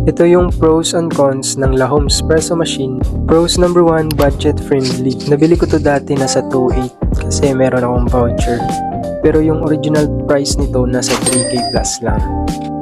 Ito yung pros and cons ng Lahome Espresso Machine. Pros number 1, budget friendly. Nabili ko to dati nasa 2.8 kasi meron akong voucher. Pero yung original price nito nasa 3K plus lang.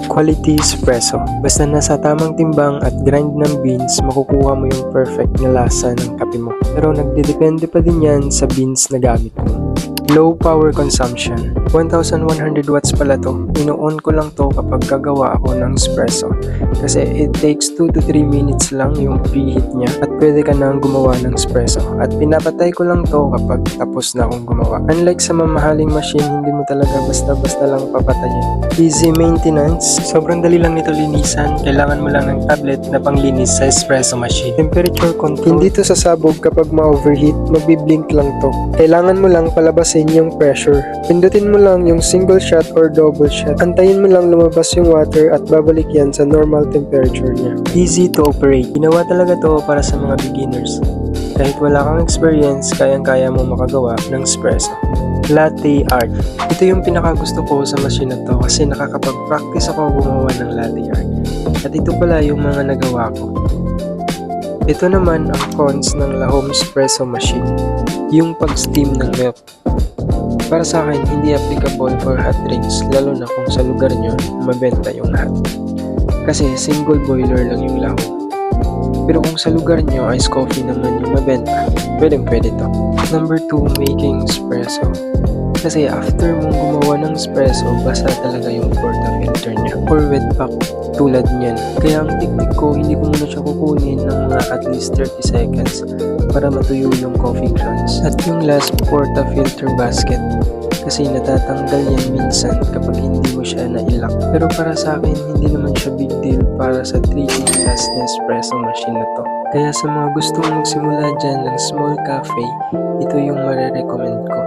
Quality espresso. Basta nasa tamang timbang at grind ng beans, makukuha mo yung perfect na lasa ng kape mo. Pero nagdedepende pa din yan sa beans na gamit mo. Low power consumption. 1,100 watts pala to. Ino-on ko lang to kapag gagawa ako ng espresso. Kasi it takes 2 to 3 minutes lang yung preheat niya at pwede ka nang gumawa ng espresso. At pinapatay ko lang to kapag tapos na akong gumawa. Unlike sa mamahaling machine, hindi mo talaga basta-basta lang papatayin. Easy maintenance. Sobrang dali lang nito linisan. Kailangan mo lang ng tablet na panglinis sa espresso machine. Temperature control. Hindi to sasabog kapag ma-overheat. Magbiblink lang to. Kailangan mo lang palabasin yung pressure. Pindutin mo lang yung single shot or double shot. Antayin mo lang lumabas yung water at babalik yan sa normal temperature niya. Easy to operate. Ginawa talaga to para sa mga beginners. Kahit wala kang experience, kayang-kaya mo makagawa ng espresso. Latte art. Ito yung pinakagusto ko sa machine na to kasi nakakapag-practice ako gumawa ng latte art. At ito pala yung mga nagawa ko. Ito naman ang cons ng Lahome Espresso Machine. Yung pag-steam ng milk. Para sa akin, hindi applicable for hot drinks, lalo na kung sa lugar nyo mabenta yung hot. Kasi single boiler lang yung Lahome. Pero kung sa lugar nyo ice coffee naman yung mabenta, pwede to. Number 2, making espresso. Kasi after mong gumawa ng espresso, basa talaga yung portafilter niya or wet pack tulad niyan. Kaya ang technique ko, hindi ko muna siya kukunin ng mga at least 30 seconds para matuyo yung coffee grounds. At yung last, portafilter basket. Kasi natatanggal yan minsan kapag hindi mo siya nailak. Pero para sa akin, hindi naman siya big deal para sa 3K plus na espresso machine na to. Kaya sa mga gustong magsimula dyan ng small cafe, ito yung marirecommend ko.